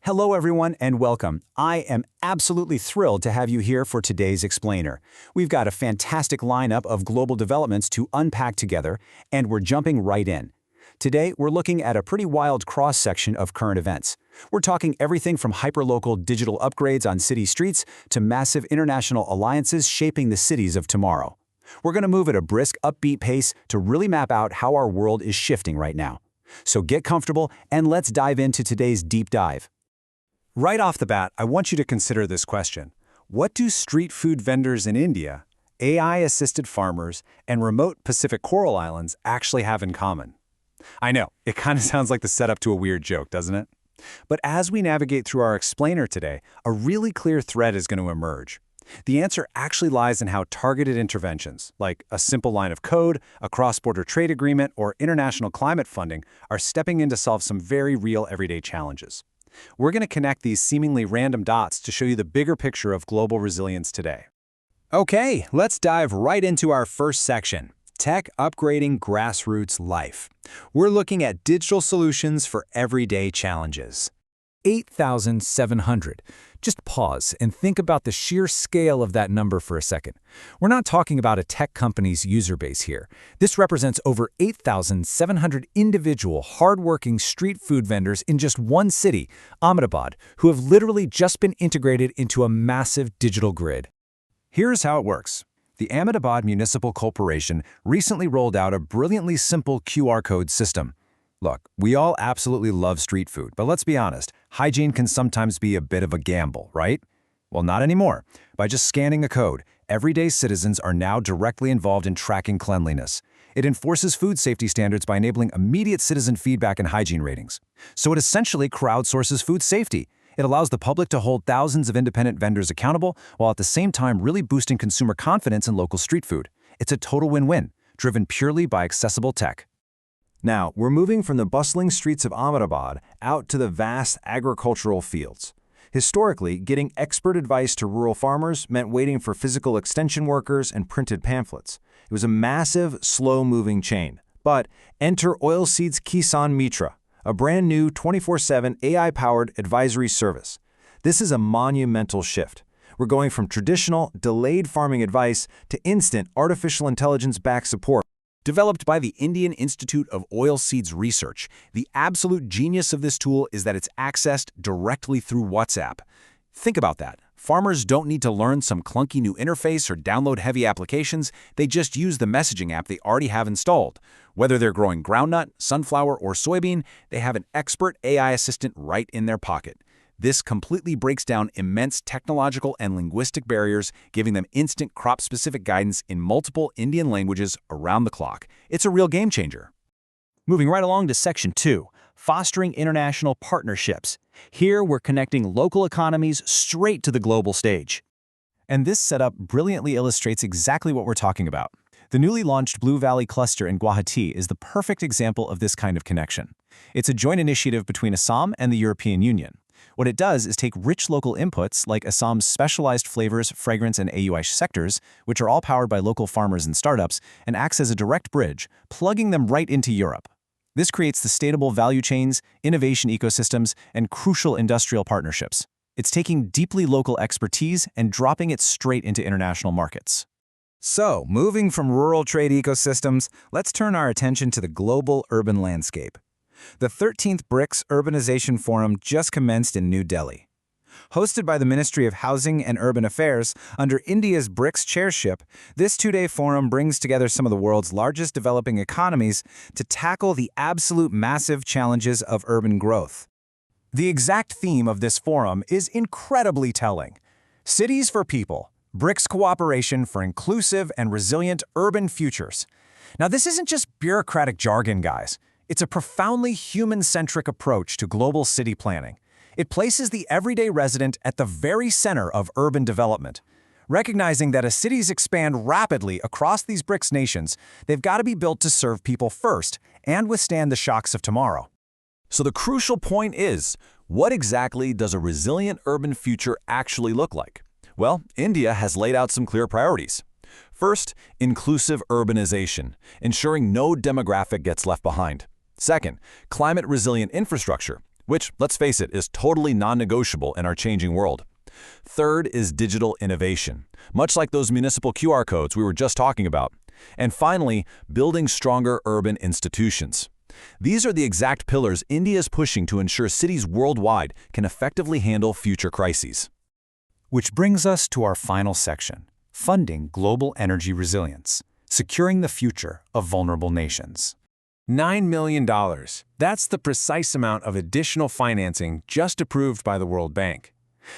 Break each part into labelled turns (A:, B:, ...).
A: Hello everyone and welcome. I am absolutely thrilled to have you here for today's explainer. We've got a fantastic lineup of global developments to unpack together, and we're jumping right in. Today, we're looking at a pretty wild cross-section of current events. We're talking everything from hyperlocal digital upgrades on city streets to massive international alliances shaping the cities of tomorrow. We're going to move at a brisk, upbeat pace to really map out how our world is shifting right now. So get comfortable and let's dive into today's deep dive. Right off the bat, I want you to consider this question. What do street food vendors in India, AI-assisted farmers, and remote Pacific Coral Islands actually have in common? I know, it kind of sounds like the setup to a weird joke, doesn't it? But as we navigate through our explainer today, a really clear thread is going to emerge. The answer actually lies in how targeted interventions, like a simple line of code, a cross-border trade agreement, or international climate funding, are stepping in to solve some very real everyday challenges. We're going to connect these seemingly random dots to show you the bigger picture of global resilience today. Okay, let's dive right into our first section, Tech Upgrading Grassroots Life. We're looking at digital solutions for everyday challenges. 8,700. Just pause and think about the sheer scale of that number for a second. We're not talking about a tech company's user base here. This represents over 8,700 individual, hardworking street food vendors in just one city, Ahmedabad, who have literally just been integrated into a massive digital grid. Here's how it works. The Ahmedabad Municipal Corporation recently rolled out a brilliantly simple QR code system. Look, we all absolutely love street food, but let's be honest, hygiene can sometimes be a bit of a gamble, right? Well, not anymore. By just scanning a code, everyday citizens are now directly involved in tracking cleanliness. It enforces food safety standards by enabling immediate citizen feedback and hygiene ratings. So it essentially crowdsources food safety. It allows the public to hold thousands of independent vendors accountable, while at the same time really boosting consumer confidence in local street food. It's a total win-win, driven purely by accessible tech. Now, we're moving from the bustling streets of Ahmedabad out to the vast agricultural fields. Historically, getting expert advice to rural farmers meant waiting for physical extension workers and printed pamphlets. It was a massive, slow-moving chain. But enter Oilseeds Kisan Mitra, a brand new 24/7 AI-powered advisory service. This is a monumental shift. We're going from traditional, delayed farming advice to instant artificial intelligence-backed support. Developed by the Indian Institute of Oilseeds Research, the absolute genius of this tool is that it's accessed directly through WhatsApp. Think about that. Farmers don't need to learn some clunky new interface or download heavy applications. They just use the messaging app they already have installed. Whether they're growing groundnut, sunflower, or soybean, they have an expert AI assistant right in their pocket. This completely breaks down immense technological and linguistic barriers, giving them instant crop-specific guidance in multiple Indian languages around the clock. It's a real game changer. Moving right along to Section 2, Fostering International Partnerships. Here, we're connecting local economies straight to the global stage. And this setup brilliantly illustrates exactly what we're talking about. The newly launched Blue Valley Cluster in Guwahati is the perfect example of this kind of connection. It's a joint initiative between Assam and the European Union. What it does is take rich local inputs like Assam's specialized flavors, fragrance, and AUI sectors, which are all powered by local farmers and startups, and acts as a direct bridge, plugging them right into Europe. This creates sustainable value chains, innovation ecosystems, and crucial industrial partnerships. It's taking deeply local expertise and dropping it straight into international markets. So, moving from rural trade ecosystems, let's turn our attention to the global urban landscape. The 13th BRICS Urbanization Forum just commenced in New Delhi. Hosted by the Ministry of Housing and Urban Affairs under India's BRICS chairship, this two-day forum brings together some of the world's largest developing economies to tackle the absolute massive challenges of urban growth. The exact theme of this forum is incredibly telling. Cities for People, BRICS Cooperation for Inclusive and Resilient Urban Futures. Now, this isn't just bureaucratic jargon, guys. It's a profoundly human-centric approach to global city planning. It places the everyday resident at the very center of urban development. Recognizing that as cities expand rapidly across these BRICS nations, they've got to be built to serve people first and withstand the shocks of tomorrow.
B: So the crucial point is, what exactly does a resilient urban future actually look like? Well, India has laid out some clear priorities. First, inclusive urbanization, ensuring no demographic gets left behind. Second, climate-resilient infrastructure, which, let's face it, is totally non-negotiable in our changing world. Third is digital innovation, much like those municipal QR codes we were just talking about. And finally, building stronger urban institutions. These are the exact pillars India is pushing to ensure cities worldwide can effectively handle future crises.
A: Which brings us to our final section, funding global energy resilience, securing the future of vulnerable nations.
C: $9 million. That's the precise amount of additional financing just approved by the World Bank.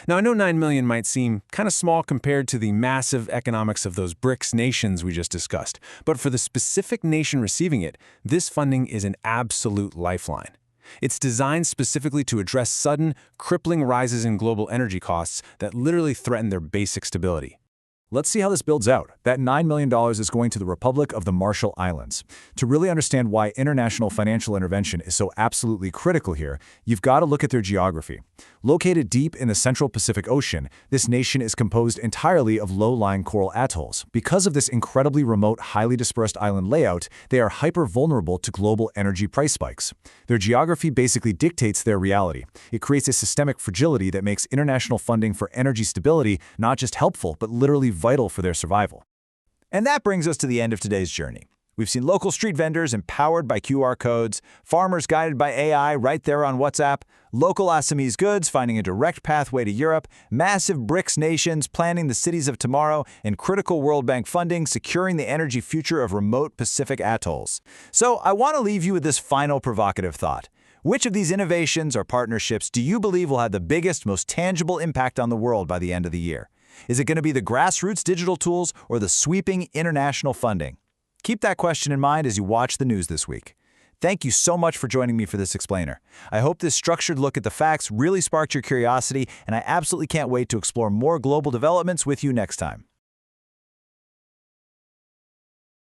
C: Now, I know $9 million might seem kind of small compared to the massive economics of those BRICS nations we just discussed, but for the specific nation receiving it, this funding is an absolute lifeline. It's designed specifically to address sudden, crippling rises in global energy costs that literally threaten their basic stability.
A: Let's see how this builds out. That $9 million is going to the Republic of the Marshall Islands. To really understand why international financial intervention is so absolutely critical here, you've got to look at their geography. Located deep in the Central Pacific Ocean, this nation is composed entirely of low-lying coral atolls. Because of this incredibly remote, highly dispersed island layout, they are hyper-vulnerable to global energy price spikes. Their geography basically dictates their reality. It creates a systemic fragility that makes international funding for energy stability not just helpful, but literally vital for their survival.
B: And that brings us to the end of today's journey. We've seen local street vendors empowered by QR codes, farmers guided by AI right there on WhatsApp, local SMEs goods finding a direct pathway to Europe, massive BRICS nations planning the cities of tomorrow, and critical World Bank funding securing the energy future of remote Pacific atolls. So I want to leave you with this final provocative thought. Which of these innovations or partnerships do you believe will have the biggest, most tangible impact on the world by the end of the year? Is it going to be the grassroots digital tools or the sweeping international funding? Keep that question in mind as you watch the news this week. Thank you so much for joining me for this explainer. I hope this structured look at the facts really sparked your curiosity, and I absolutely can't wait to explore more global developments with you next time.